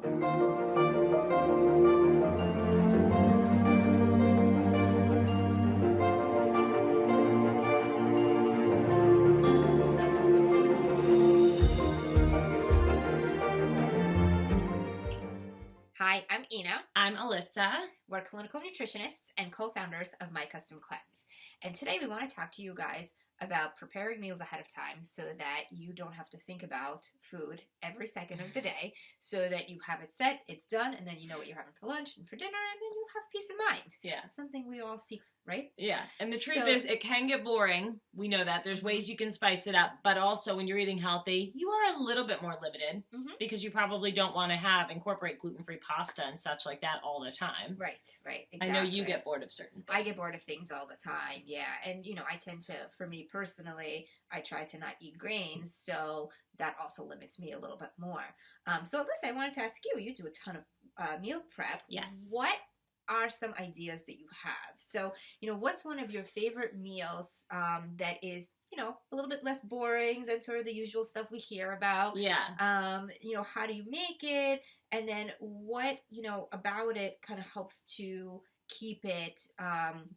Hi, I'm Ina. I'm Alyssa. We're clinical nutritionists and co-founders of My Custom Cleanse. And today we want to talk to you guys about preparing meals ahead of time so that you don't have to think about food every second of the day, so that you have it set, it's done, and then you know what you're having for lunch and for dinner, and then you'll have peace of mind. Yeah. Something we all seek, right? Yeah. And the truth So- is, it can get boring. We know that. There's ways you can spice it up. But also, when you're eating healthy, you are a little bit more limited because you probably don't want to incorporate gluten-free pasta and such like that all the time. Right, exactly. I know you get bored of certain things. I get bored of things all the time, yeah. And, I tend to, for me personally, I try to not eat grains, so that also limits me a little bit more. So, Alyssa, I wanted to ask you, you do a ton of meal prep. Yes. What are some ideas that you have? So, what's one of your favorite meals that is, a little bit less boring than sort of the usual stuff we hear about? Yeah. How do you make it? And then what, about it kind of helps to keep it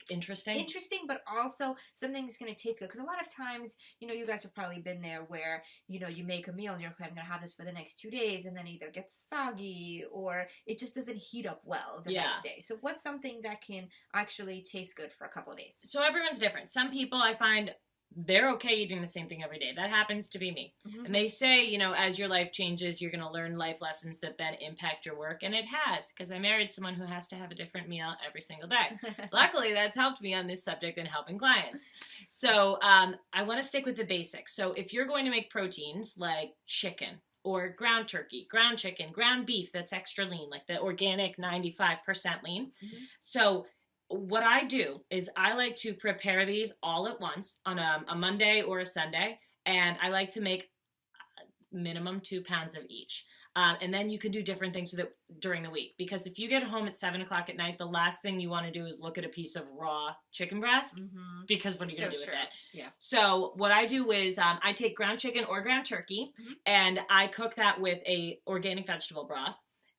Interesting, but also something that's going to taste good. Because a lot of times, you guys have probably been there where, you make a meal and you're like, I'm going to have this for the next 2 days, and then either gets soggy or it just doesn't heat up well the next day. So what's something that can actually taste good for a couple of days? So everyone's different. Some people I find they're okay eating the same thing every day. That happens to be me. And they say, as your life changes, you're going to learn life lessons that then impact your work. And it has, because I married someone who has to have a different meal every single day. Luckily, that's helped me on this subject and helping clients. So I want to stick with the basics. So if you're going to make proteins like chicken or ground turkey, ground chicken, ground beef that's extra lean, like the organic 95% lean. So what I do is I like to prepare these all at once on a Monday or a Sunday, and I like to make minimum 2 pounds of each. And then you can do different things during the week, because if you get home at 7 o'clock at night, the last thing you want to do is look at a piece of raw chicken breast, because what are you going to do with that? Yeah. So what I do is I take ground chicken or ground turkey, and I cook that with a organic vegetable broth.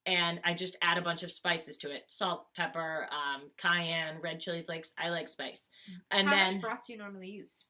And I just add a bunch of spices to it. Salt, pepper, cayenne, red chili flakes. I like spice. And How much broth do you normally use?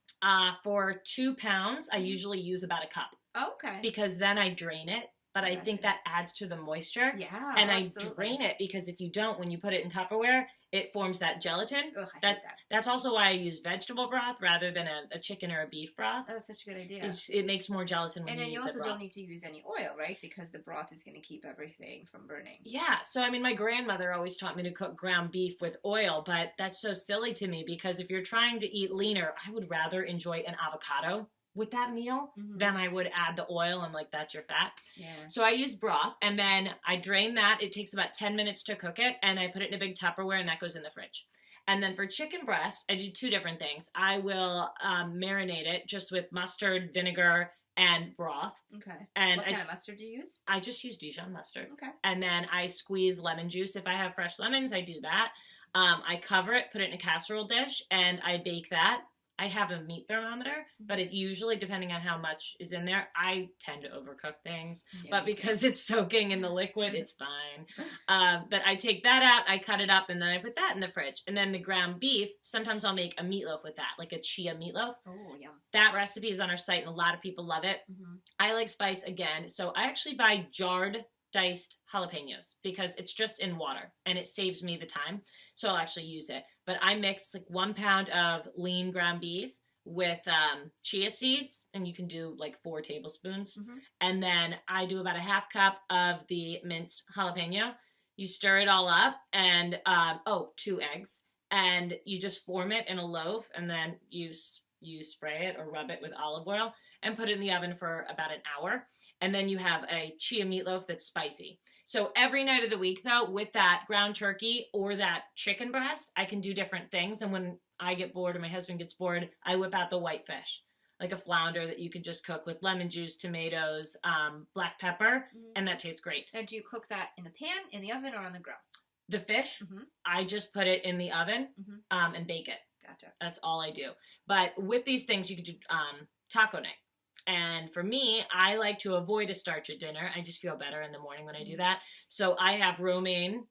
For 2 pounds, I usually use about a cup. Okay. Because then I drain it. But I think that adds to the moisture. Yeah, and absolutely. I drain it, because if you don't, when you put it in Tupperware, it forms that gelatin. Ugh, I hate that. That's also why I use vegetable broth rather than a chicken or a beef broth. Oh, that's such a good idea. It makes more gelatin when you use the broth. And then you also don't need to use any oil, right? Because the broth is going to keep everything from burning. Yeah, so my grandmother always taught me to cook ground beef with oil, but that's so silly to me, because if you're trying to eat leaner, I would rather enjoy an avocado with that meal than I would add the oil, and that's your fat. Yeah. So I use broth, and then I drain that. It takes about 10 minutes to cook it, and I put it in a big Tupperware, and that goes in the fridge. And then for chicken breast, I do 2 different things. I will marinate it just with mustard, vinegar, and broth. Okay. And what kind of mustard do you use? I just use Dijon mustard. Okay. And then I squeeze lemon juice. If I have fresh lemons, I do that. I cover it, put it in a casserole dish, and I bake that. I have a meat thermometer, but it usually, depending on how much is in there, I tend to overcook things. Yeah, but because it's soaking in the liquid, it's fine. But I take that out, I cut it up, and then I put that in the fridge. And then the ground beef, sometimes I'll make a meatloaf with that, like a chia meatloaf. Oh, yum. That recipe is on our site, and a lot of people love it. I like spice again, so I actually buy jarred diced jalapenos, because it's just in water and it saves me the time, so I'll actually use it. But I mix 1 pound of lean ground beef with chia seeds, and you can do 4 tablespoons, and then I do about a half cup of the minced jalapeno. You stir it all up, and 2 eggs, and you just form it in a loaf, and then you spray it or rub it with olive oil and put it in the oven for about an hour. And then you have a chia meatloaf that's spicy. So every night of the week, though, with that ground turkey or that chicken breast, I can do different things. And when I get bored or my husband gets bored, I whip out the white fish, like a flounder that you can just cook with lemon juice, tomatoes, black pepper, and that tastes great. Now, do you cook that in the pan, in the oven, or on the grill? The fish, I just put it in the oven and bake it. Gotcha. That's all I do. But with these things, you could do taco night. And for me, I like to avoid a starch at dinner. I just feel better in the morning when I do that. So I have romaine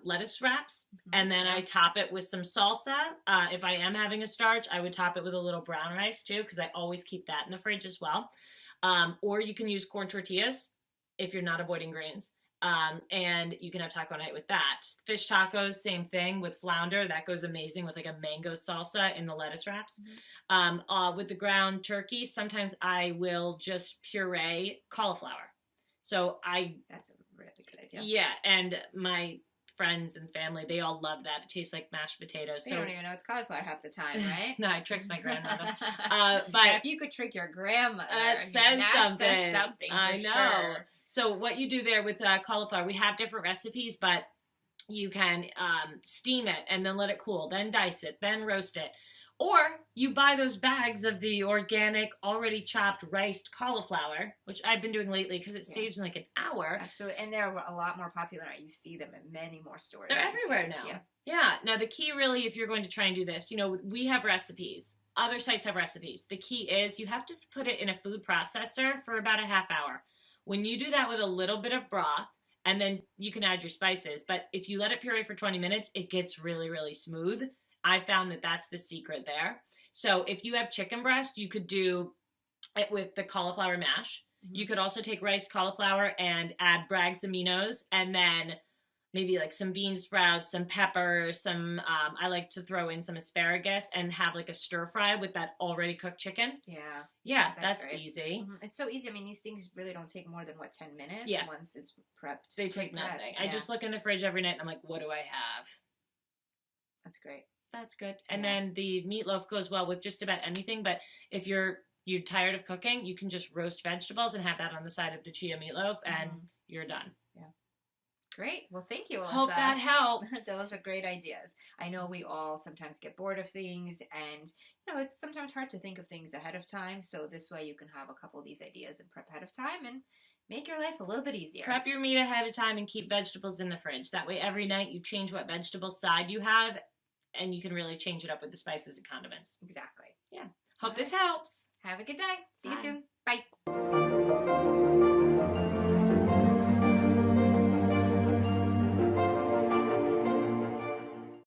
lettuce wraps, and then I top it with some salsa. If I am having a starch, I would top it with a little brown rice too, because I always keep that in the fridge as well. Or you can use corn tortillas if you're not avoiding grains. And you can have taco night with that. Fish tacos, same thing with flounder. That goes amazing with like a mango salsa in the lettuce wraps. With the ground turkey, sometimes I will just puree cauliflower. That's a really good idea. Yeah, and my friends and family, they all love that. It tastes like mashed potatoes. They don't even know it's cauliflower half the time, right? No, I tricked my grandmother. But if you could trick your grandmother, that says something. I know. Sure. So what you do there with cauliflower, we have different recipes, but you can steam it and then let it cool, then dice it, then roast it. Or you buy those bags of the organic, already chopped, riced cauliflower, which I've been doing lately because it saves me like an hour. Absolutely. And they're a lot more popular now. You see them in many more stores. They're everywhere now. Yeah. Now, the key really, if you're going to try and do this, we have recipes. Other sites have recipes. The key is you have to put it in a food processor for about a half hour. When you do that with a little bit of broth, and then you can add your spices. But if you let it puree for 20 minutes, it gets really, really smooth. I found that that's the secret there. So if you have chicken breast, you could do it with the cauliflower mash. You could also take rice cauliflower and add Bragg's aminos, and then maybe like some bean sprouts, some peppers, I like to throw in some asparagus and have like a stir fry with that already cooked chicken. Yeah, that's easy. It's so easy. I mean, these things really don't take more than 10 minutes once it's prepped. They take nothing. I just look in the fridge every night and I'm like, what do I have? That's great. That's good. And then the meatloaf goes well with just about anything, but if you're tired of cooking, you can just roast vegetables and have that on the side of the chia meatloaf and you're done. Great. Well, thank you, Alyssa. Hope that helps. Those are great ideas. I know we all sometimes get bored of things, and it's sometimes hard to think of things ahead of time. So this way you can have a couple of these ideas and prep ahead of time and make your life a little bit easier. Prep your meat ahead of time and keep vegetables in the fridge. That way every night you change what vegetable side you have, and you can really change it up with the spices and condiments. Exactly. Yeah. Hope this helps. Have a good day. See you soon. Bye.